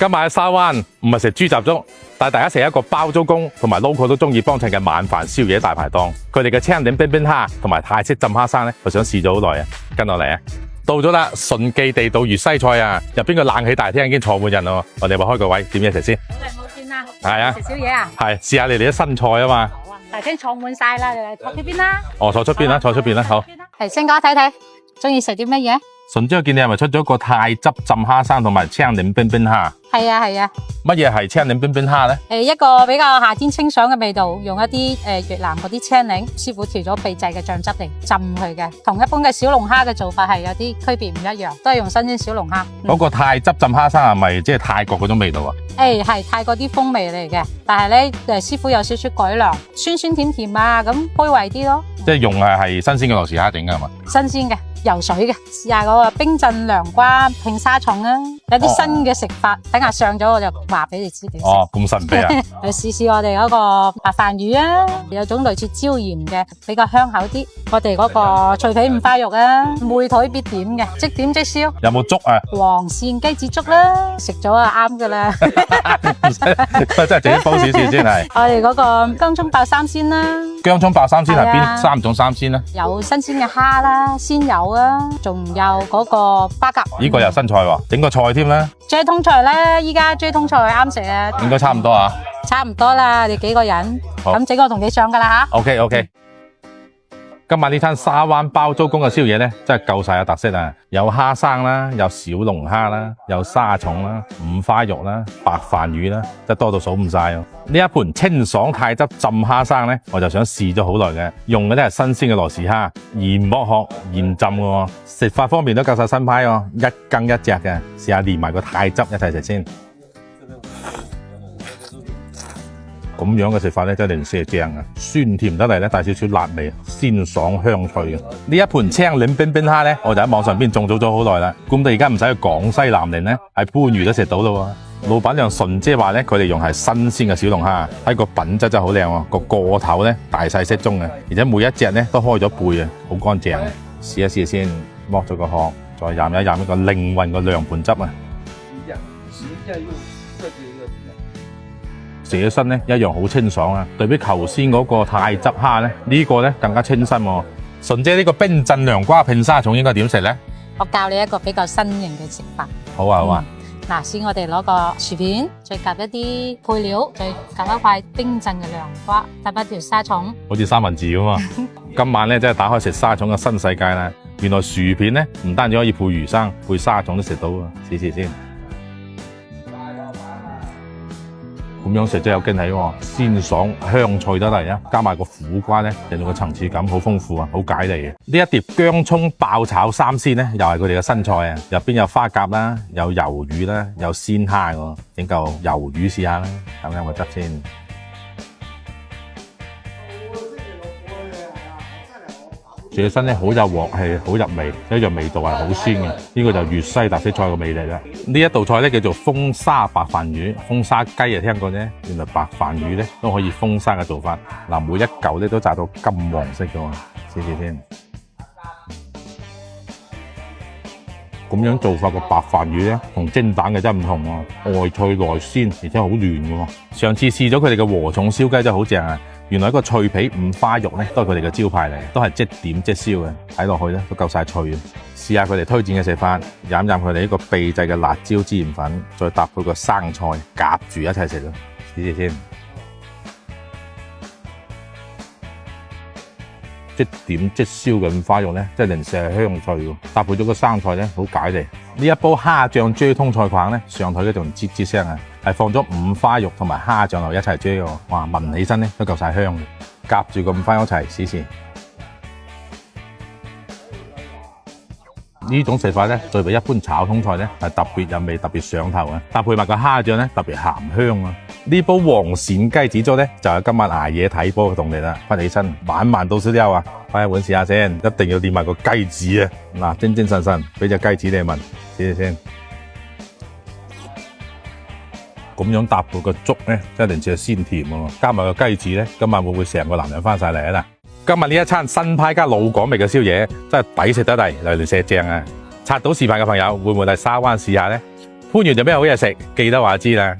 今晚喺沙灣唔係食豬雜粥，但係大家食一個包租公同埋 local 都中意幫襯嘅晚飯宵夜大排檔。佢哋嘅青檸冰冰蝦同埋泰式浸蝦生咧，我想試咗好耐啊！跟落嚟啊！到咗啦，順記地道粵西菜啊！入邊個冷氣大廳已經坐滿人咯。我哋咪開個位點嘢食先。好耐冇見啦，係啊，食宵夜啊？係試下你哋啲新菜啊嘛。好啊，大廳坐滿晒啦，你嚟坐呢邊啦。哦，坐出邊啦，坐出邊啦，好。嚟星哥睇睇，中意食啲乜嘢？順姐，我見你係咪出咗個泰汁浸蝦生同埋青檸冰冰蝦？係啊係啊。乜嘢係青檸冰冰蝦咧？一個比較夏天清爽嘅味道，用一啲越南嗰啲青檸，師傅調咗秘製嘅醬汁嚟浸佢嘅，同一般嘅小龍蝦嘅做法係有啲區別唔一樣，都係用新鮮小龍蝦。嗰個泰汁浸蝦生係咪即係泰國嗰種味道啊？係泰國啲風味嚟嘅，但係咧師傅有少少改良，酸酸甜甜啊，咁開胃啲咯。即係用係新鮮嘅羅氏蝦整㗎係嘛？新鮮嘅，游水嘅，試下嗰個冰鎮涼瓜拼沙蟲啊，有啲新嘅食法，等下上咗我就話俾你知點食。哦，咁神秘啊！嚟試試我哋嗰個白飯魚啊，有種類似椒鹽嘅，比較香口啲。我哋嗰個脆皮五花肉啊，妹腿必點嘅，即點即燒。有冇粥啊？黃鱔雞子粥啦，食咗就啱噶啦。真係自己煲少少先係。我哋嗰個薑葱爆三鮮啦。薑葱爆三鮮係邊係啊三種三鮮咧？有新鮮嘅蝦啦，鮮魷啊，仲有嗰個花甲。呢個又新菜喎，整個菜添啦，追通菜咧，依家追通菜啱食啊，應該差唔多啊。差唔多啦，你幾個人，好咁整個同你上噶啦吓。 OK。今晚呢餐沙灣包租公嘅宵夜咧，真係夠晒有特色啊！有蝦生啦，有小龍蝦啦，有沙蟲啦，五花肉啦，白飯魚啦，真係多到數唔晒啊！呢一盤清爽泰汁浸蝦生咧，我就想試咗好耐嘅，用嘅都係新鮮嘅羅氏蝦，現剝殼現浸嘅，食法方面都夠晒新派喎，一羹一隻嘅，試下連埋個泰汁一齊食先。咁樣嘅食法咧，真係零舍正啊！酸甜得嚟咧，帶少少辣味，鮮爽香脆嘅。呢一盤青檸冰冰蝦咧，我就喺網上邊種草咗好耐啦。估唔到而家唔使去廣西南寧咧，喺番禺都食到咯喎。老闆娘順姐話咧，佢哋用係新鮮嘅小龍蝦，睇個品質真係好靚喎，個頭咧大細適中嘅，而且每一隻咧都開咗背啊，好乾淨。試一試先，剝咗個殼，再蘸一蘸呢個靈魂嘅涼盤汁啊！食起身咧一樣好清爽啊！對比頭先嗰個泰汁蝦咧，呢個咧更加清新喎。順姐呢個冰鎮涼瓜拼沙蟲應該點食咧？我教你一個比較新穎嘅食法。好啊好啊！嗱，先我哋攞個薯片，再夾一啲配料，再夾一塊冰鎮嘅涼瓜，搭一條沙蟲，好似三文治咁啊！今晚咧真係打開食沙蟲嘅新世界啦！原來薯片咧唔單止可以配魚生，配沙蟲都食到啊！試試先。咁樣食真係有驚喜喎，鮮爽香脆得嚟啊！加埋個苦瓜咧，令到個層次感好豐富啊，好解膩嘅。呢一碟薑葱爆炒三鮮咧，又係佢哋嘅新菜啊！入邊有花甲啦，有魷魚啦，有鮮蝦喎，整嚿魷魚試下啦，飲飲個汁先。煮起身咧好有鑊氣，好入味，一樣味道係好鮮嘅。呢個就粵西特色菜嘅味嚟啦。呢一道菜咧叫做風沙白飯魚，風沙雞啊聽過啫，原來白飯魚咧都可以風沙嘅做法。嗱，每一嚿咧都炸到金黃色嘅喎，試試先。咁樣做法個白飯魚咧，同蒸蛋嘅真係唔同喎，外脆內鮮，而且好嫩嘅喎。上次試咗佢哋嘅禾蟲燒雞真係好正啊！原來一個脆皮五花肉咧，都係佢哋嘅招牌嚟，都係即點即燒嘅，睇落去咧都夠晒脆嘅。試下佢哋推薦嘅食法，飲佢哋呢個秘製嘅辣椒孜然粉，再搭配個生菜夾住一齊食咯，試試先。即點即燒嘅五花肉咧，真係零舍香脆喎，搭配咗個生菜咧，好解膩。呢一煲蝦醬追通菜框咧，上台咧仲吱吱聲啊，係放咗五花肉同埋蝦醬落一齊追喎，哇，聞起身咧都夠晒香嘅，夾住個五花肉一齊試試。呢種食法咧，對比一般炒通菜咧，係特別入味、特別上頭啊！搭配埋個蝦醬咧，特別鹹香啊！呢煲黃鱔雞子粥咧，就係今晚捱夜睇波嘅動力啦！翻起身，晚晚到時都有啊！開一碗試下先，一定要練埋個雞子啊！嗱，精精神神，俾隻雞子你聞，試試先。咁樣搭配個粥咧，真係零舍鮮甜喎！加埋個雞子咧，今晚會唔會成個男人翻晒嚟啊？今日呢一餐新派加老港味嘅宵夜，真係抵食得嚟，零舍正啊！刷到視頻嘅朋友會唔會嚟沙灣試下呢？番禺有咩好嘢食？記得話知啦。